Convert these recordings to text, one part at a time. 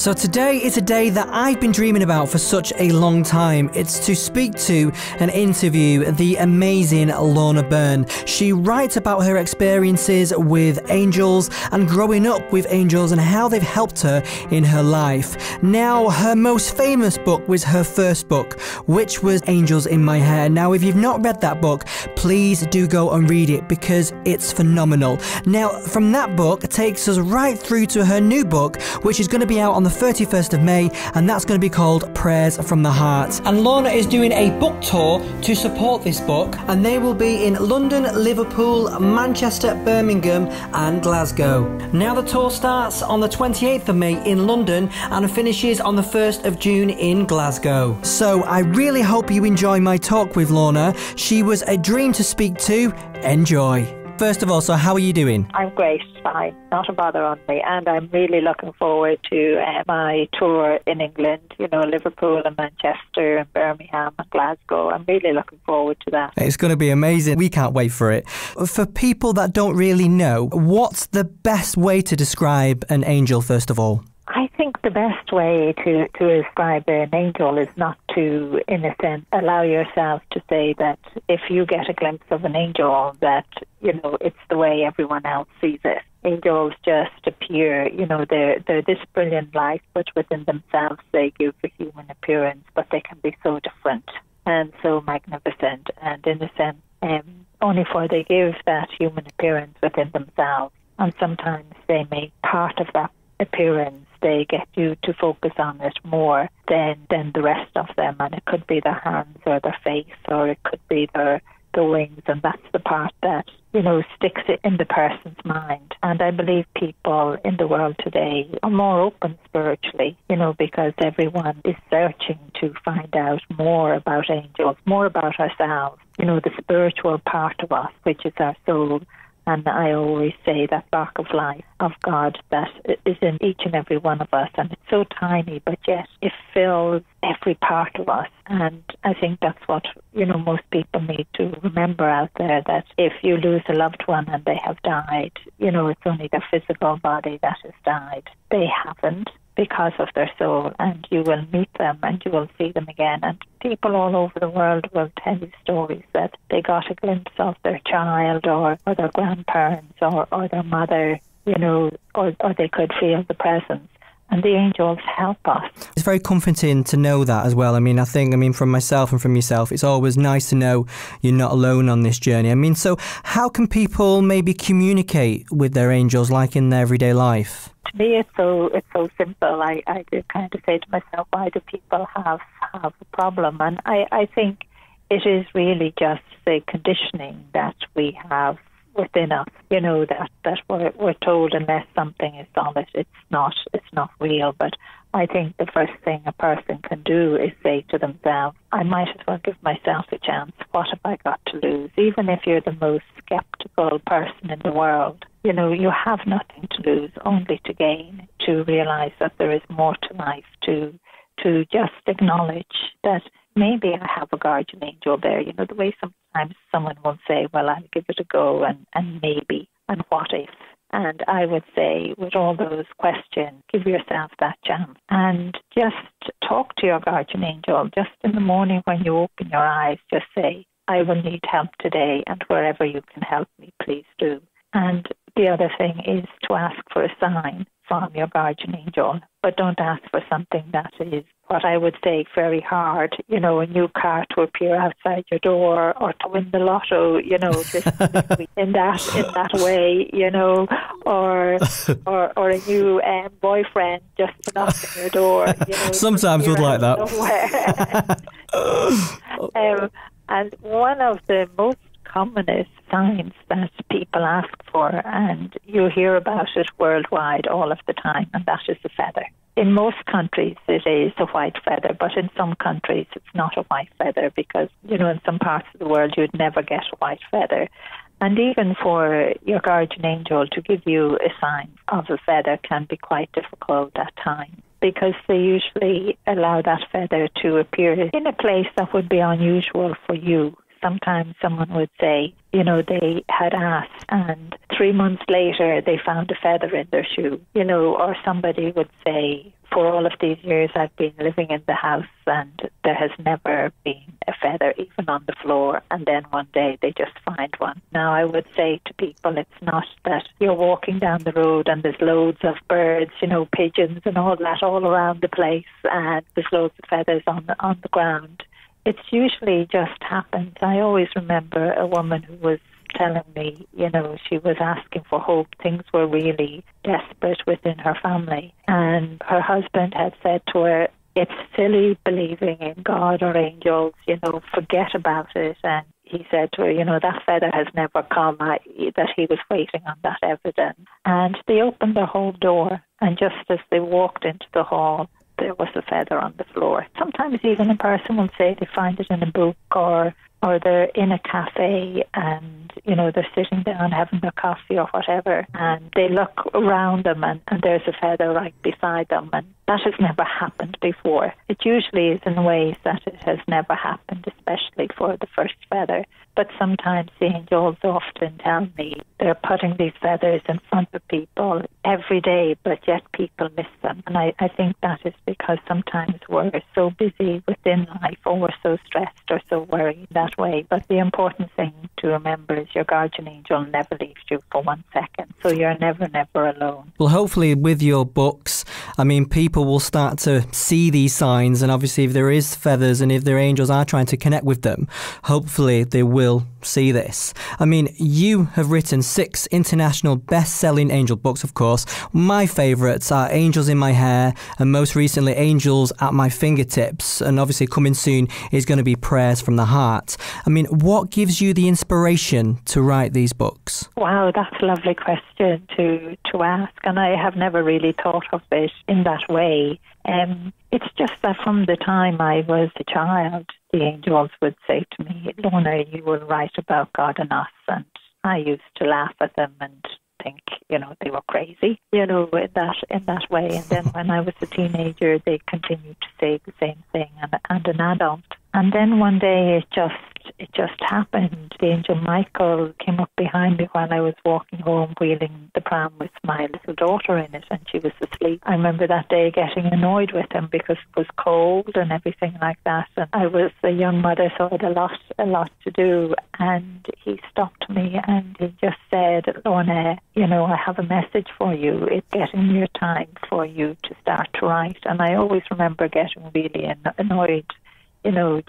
So today is a day that I've been dreaming about for such a long time. It's to speak to and interview the amazing Lorna Byrne. She writes about her experiences with angels and growing up with angels and how they've helped her in her life. Now, her most famous book was her first book, which was Angels in My Hair. Now, if you've not read that book, please do go and read it because it's phenomenal. Now, from that book, it takes us right through to her new book, which is going to be out on the 31st of May, and that's going to be called Prayers from the Heart. And Lorna is doing a book tour to support this book, and they will be in London, Liverpool, Manchester, Birmingham and Glasgow. Now the tour starts on the 28th of May in London and finishes on the 1st of June in Glasgow. So I really hope you enjoy my talk with Lorna. She was a dream to speak to. Enjoy. First of all, so how are you doing? I'm great, fine, not a bother on me, and I'm really looking forward to my tour in England, you know, Liverpool and Manchester and Birmingham and Glasgow. I'm really looking forward to that. It's going to be amazing. We can't wait for it. For people that don't really know, what's the best way to describe an angel, first of all? I think the best way to describe an angel is not to, in a sense, allow yourself to say that if you get a glimpse of an angel that, you know, it's the way everyone else sees it. Angels just appear, you know, they're this brilliant light, but within themselves they give a human appearance, but they can be so different and so magnificent and in a sense, only for they give that human appearance within themselves. And sometimes they make part of that appearance, they get you to focus on it more than the rest of them, and it could be their hands or their face, or it could be their wings, and that's the part that, you know, sticks it in the person's mind. And I believe people in the world today are more open spiritually, you know, because everyone is searching to find out more about angels, more about ourselves, you know, the spiritual part of us, which is our soul. And I always say that spark of life of God that is in each and every one of us. And it's so tiny, but yet it fills every part of us. And I think that's what, you know, most people need to remember out there, that if you lose a loved one and they have died, you know, it's only their physical body that has died. They haven't, because of their soul, and you will meet them and you will see them again. And people all over the world will tell you stories that they got a glimpse of their child or their grandparents or their mother, you know, or they could feel the presence. And the angels help us. It's very comforting to know that as well. I mean, from myself and from yourself, it's always nice to know you're not alone on this journey. I mean, so how can people maybe communicate with their angels like in their everyday life? To me, it's so simple. I do kind of say to myself, why do people have a problem? And I think it is really just the conditioning that we have within us, you know, that we're told unless something is solid, it's not real. But I think the first thing a person can do is say to themselves, I might as well give myself a chance. What have I got to lose? Even if you're the most skeptical person in the world, you know, you have nothing to lose, only to gain, to realize that there is more to life, to just acknowledge that maybe I have a guardian angel there. You know, the way sometimes someone will say, well, I'll give it a go and maybe, and what if? And I would say, with all those questions, give yourself that chance and just talk to your guardian angel. Just in the morning when you open your eyes, just say, I will need help today, and wherever you can help me, please do. And the other thing is to ask for a sign from your guardian angel, but don't ask for something that is, what I would say, very hard, you know, a new car to appear outside your door, or to win the lotto, you know, this week, in that way, you know, or a new boyfriend just to knock on your door. You know, sometimes would like that. And one of the most commonest signs that people ask for, and you hear about it worldwide all of the time, and that is the feather. In most countries it is a white feather, but in some countries it's not a white feather, because, you know, in some parts of the world you'd never get a white feather. And even for your guardian angel to give you a sign of a feather can be quite difficult at times, because they usually allow that feather to appear in a place that would be unusual for you. sometimes someone would say, they had asked and 3 months later they found a feather in their shoe, or somebody would say, for all of these years I've been living in the house and there has never been a feather even on the floor, and then one day they just find one. Now I would say to people, it's not that you're walking down the road and there's loads of birds, pigeons and all that all around the place, and there's loads of feathers on the ground. It's usually just happens. I always remember a woman who was telling me, she was asking for hope. Things were really desperate within her family. And her husband had said to her, it's silly believing in God or angels, forget about it. And he said to her, that feather has never come, that he was waiting on that evidence. And they opened the hall door, and just as they walked into the hall, there was a feather on the floor. Sometimes even a person will say they find it in a book or they're in a cafe and, they're sitting down having their coffee or whatever, and they look around them and there's a feather right beside them, and that has never happened before. It usually is in ways that it has never happened, especially for the first feather. But sometimes the angels often tell me they're putting these feathers in front of people every day, but yet people miss them. And I think that is because sometimes we're so busy within life, or we're so stressed or so worried that way. But the important thing to remember is your guardian angel never leaves you for 1 second. So you're never, never alone. Well, hopefully with your books, people will start to see these signs, and obviously if there is feathers and if their angels are trying to connect with them, hopefully they will see this. You have written 6 international best-selling angel books, of course. My favourites are Angels in My Hair and most recently Angels at My Fingertips, and obviously coming soon is going to be Prayers from the Heart. What gives you the inspiration to write these books? Wow, that's a lovely question to ask, and I have never really thought of it in that way. It's just that from the time I was a child, the angels would say to me, Lorna, you will write about God and us. And I used to laugh at them and think, they were crazy, in that way. And then when I was a teenager, they continued to say the same thing, and an adult. And then one day it just happened. The angel Michael came up behind me while I was walking home, wheeling the pram with my little daughter in it, and she was asleep. I remember that day getting annoyed with him because it was cold and everything like that. And I was a young mother, so I had a lot to do. And he stopped me and he just said, Lorna, I have a message for you. It's getting near time for you to start to write. And I always remember getting really annoyed,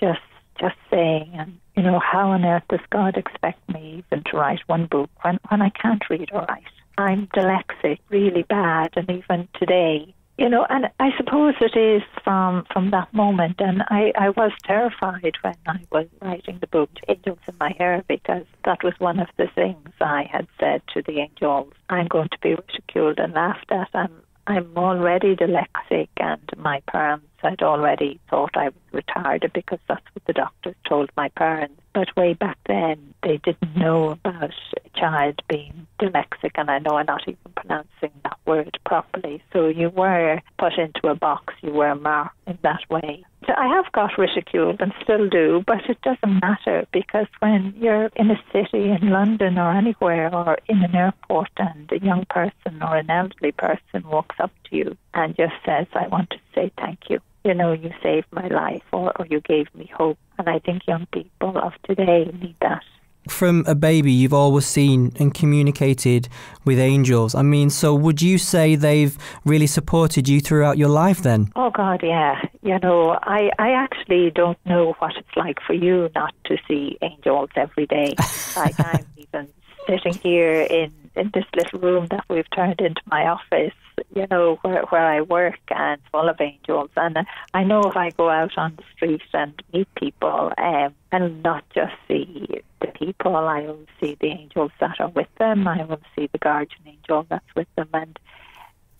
just saying, and how on earth does God expect me even to write one book when I can't read or write? I'm dyslexic, really bad, and even today, and I suppose it is from that moment. And I was terrified when I was writing the book Angels in My Hair, because that was one of the things I had said to the angels. I'm going to be ridiculed and laughed at. I'm already dyslexic, and my parents had already thought I was retarded because that's what the doctors told my parents. But way back then, they didn't know about a child being dyslexic, and I know I'm not even pronouncing that word properly. So you were put into a box, you were marked in that way. So I have got ridiculed and still do, but it doesn't matter, because when you're in a city in London or anywhere, or in an airport, and a young person or an elderly person walks up to you and just says, I want to say thank you. You saved my life, or you gave me hope. And I think young people of today need that. From a baby, you've always seen and communicated with angels. So would you say they've really supported you throughout your life then? Oh, God, yeah. I actually don't know what it's like for you not to see angels every day. Like, I'm even sitting here in this little room that we've turned into my office, where I work, and full of angels. And I know if I go out on the street and meet people, and not just see the people, I will see the angels that are with them. I will see the guardian angel that's with them,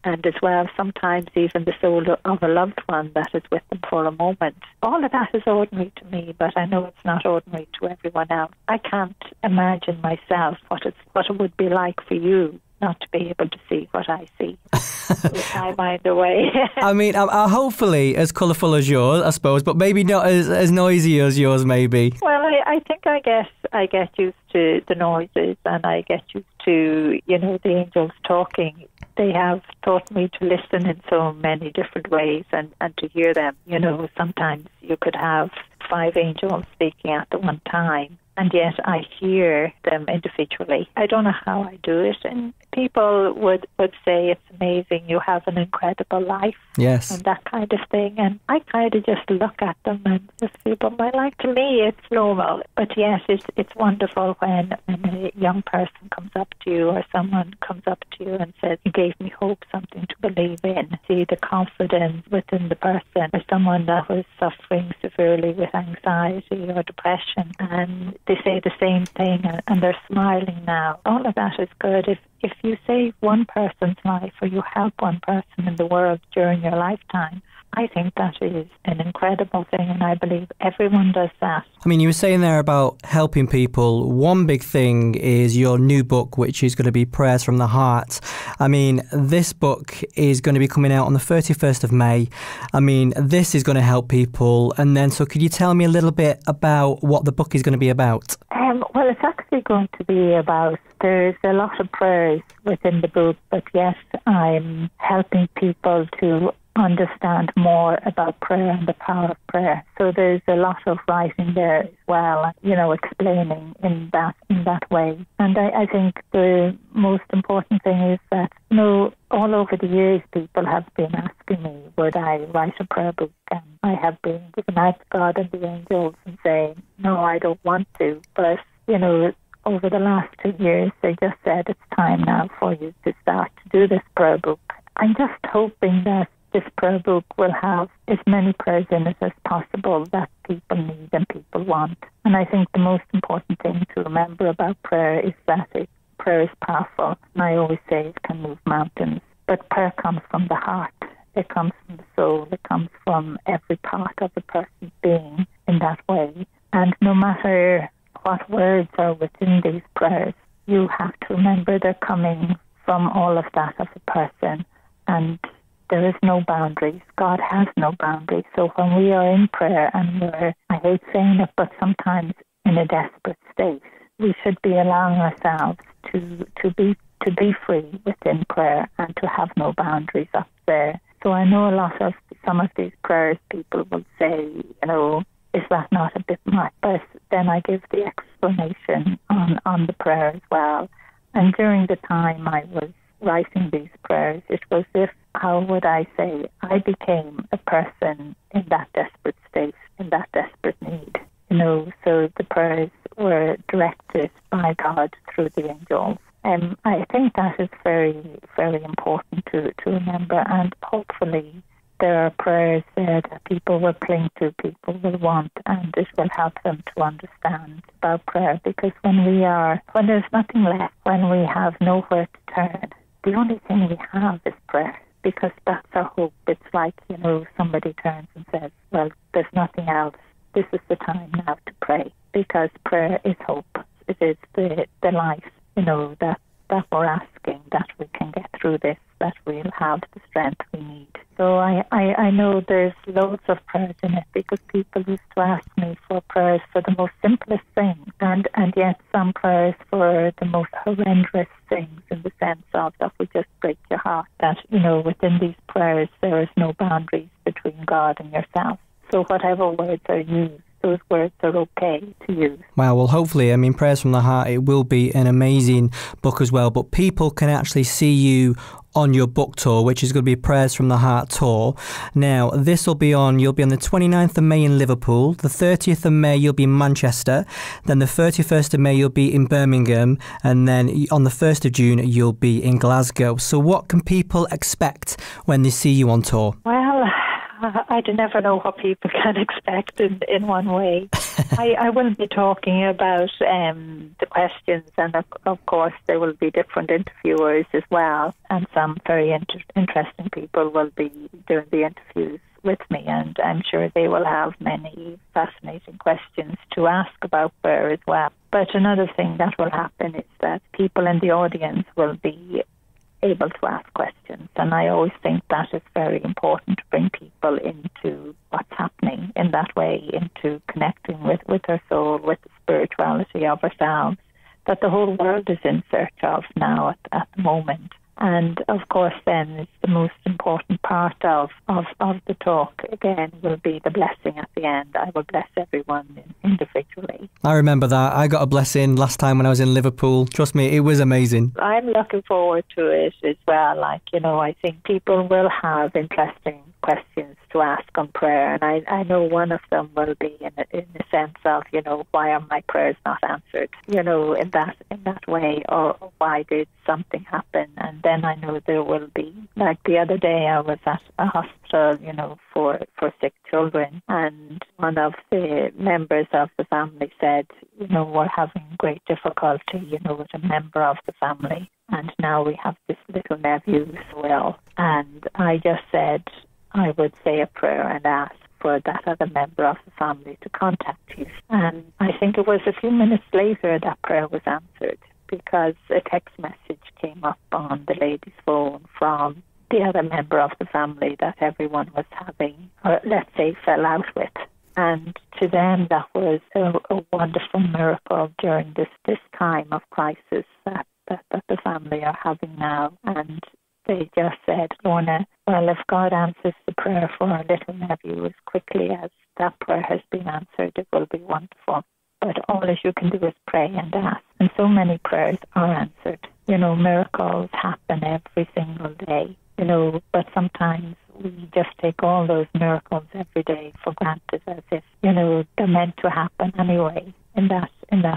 and as well, sometimes even the soul of a loved one that is with them for a moment. All of that is ordinary to me, but I know it's not ordinary to everyone else. I can't imagine myself what it would be like for you not to be able to see what I see with my mind away. I mean, I'm hopefully as colourful as yours, I suppose, but maybe not as noisy as yours, maybe. Well, I think I get used to the noises, and I get used to, the angels talking. They have taught me to listen in so many different ways and to hear them. Sometimes you could have 5 angels speaking at the one time, and yet I hear them individually. I don't know how I do it, and people would say it's amazing, you have an incredible life. Yes. And that kind of thing, and I kind of just look at them and just feel, but my life, to me, it's normal. But yes, it's wonderful when a young person comes up to you, or someone comes up to you and says, you gave me hope, something to believe in. See the confidence within the person, or someone that was suffering severely with anxiety or depression, and they say the same thing and they're smiling now. All of that is good. If you save one person's life, or you help one person in the world during your lifetime, I think that is an incredible thing, and I believe everyone does that. I mean, you were saying there about helping people. One big thing is your new book, which is going to be Prayers from the Heart. I mean, this book is going to be coming out on the 31st of May. I mean, this is going to help people. And then, so could you tell me a little bit about what the book is going to be about? Well, it's actually going to be about, there's a lot of prayers within the book, but yes, I'm helping people to understand more about prayer and the power of prayer. So there's a lot of writing there as well, explaining in that way. And I think the most important thing is that, all over the years people have been asking me, would I write a prayer book? And I have been giving out to God and the angels and saying, no, I don't want to. But, over the last 2 years, they just said, it's time now for you to start to do this prayer book. I'm just hoping that this prayer book will have as many prayers in it as possible that people need and people want. And I think the most important thing to remember about prayer is that prayer is powerful. And I always say it can move mountains. But prayer comes from the heart. It comes from the soul. It comes from every part of the person's being in that way. And no matter what words are within these prayers, you have to remember they're coming from all of that of a person. And there is no boundaries. God has no boundaries. So when we are in prayer and I hate saying it, but sometimes in a desperate state, we should be allowing ourselves to be free within prayer and to have no boundaries up there. So I know some of these prayers people will say, is that not a bit much? But then I give the explanation on the prayer as well. And during the time I was writing these prayers, it was how would I say, I became a person in that desperate state, in that desperate need. So the prayers were directed by God through the angels. I think that is very, very important to remember, and hopefully there are prayers there that people will cling to, people will want, and it will help them to understand about prayer. Because when there's nothing left, when we have nowhere to turn, the only thing we have is prayer, because that's our hope. It's like, somebody turns and says, well, there's nothing else. This is the time now to pray, because prayer is hope. It is the life, that we're asking, that we can get through this, that we'll have the strength we need. So I know there's loads of prayers in it, because people used to ask me for prayers for the most simplest things, and yet some prayers for the most horrendous things, in the sense of that would just break your heart, that, within these prayers there is no boundaries between God and yourself. So whatever words are used, those words are okay to use. Wow, well, hopefully, Prayers from the Heart, it will be an amazing book as well. But people can actually see you on your book tour, which is going to be Prayers from the Heart tour. Now, you'll be on the 29th of May in Liverpool, the 30th of May you'll be in Manchester, then the 31st of May you'll be in Birmingham, and then on the 1st of June you'll be in Glasgow. So what can people expect when they see you on tour? Well, I never know what people can expect in one way. I will be talking about the questions, and of course there will be different interviewers as well, and some very interesting people will be doing the interviews with me, and I'm sure they will have many fascinating questions to ask about prayer as well. But another thing that will happen is that people in the audience will be able to ask questions. And I always think that is very important to bring people into what's happening in that way, into connecting with our soul, with the spirituality of ourselves, that the whole world is in search of now at the moment. And of course then it's the most important part of the talk, again, will be the blessing at the end. I will bless everyone individually. I remember that. I got a blessing last time when I was in Liverpool. Trust me, it was amazing. I'm looking forward to it as well. I think people will have interesting questions to ask on prayer, and I know one of them will be in the sense of, why are my prayers not answered, in that way, or why did something happen? And then I know there will be, like the other day I was at a hospital, for sick children, and one of the members of the family said, we're having great difficulty, with a member of the family, and now we have this little nephew as well. And I just said, I would say a prayer and ask for that other member of the family to contact you. And I think it was a few minutes later that prayer was answered, because a text message came up on the lady's phone from the other member of the family that everyone was having, or let's say, fell out with. And to them, that was a wonderful miracle during this time of crisis that the family are having now. And they just said, Lorna, well, if God answers the prayer for our little nephew as quickly as that prayer has been answered, it will be wonderful. But all that you can do is pray and ask. And so many prayers are answered. Miracles happen every single day. But sometimes we just take all those miracles every day for granted, as if, they're meant to happen anyway in that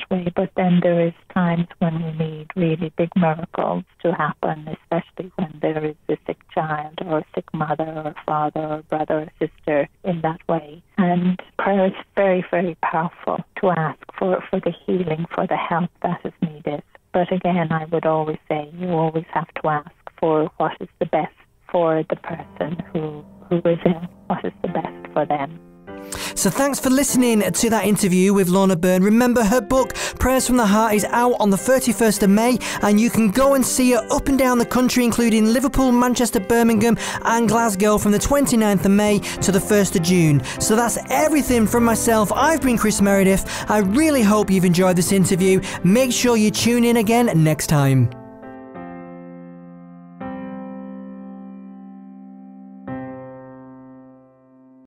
way. But then there is times when we need really big miracles to happen, especially when there is a sick child or a sick mother or father or brother or sister in that way. And prayer is very, very powerful to ask for the healing, for the help that is needed. But again, I would always say you always have to ask for what is the best for the person who is ill, what is the best for them. So thanks for listening to that interview with Lorna Byrne. Remember, her book, Prayers from the Heart, is out on the 31st of May, and you can go and see her up and down the country, including Liverpool, Manchester, Birmingham and Glasgow from the 29th of May to the 1st of June. So that's everything from myself. I've been Kris Meredith. I really hope you've enjoyed this interview. Make sure you tune in again next time.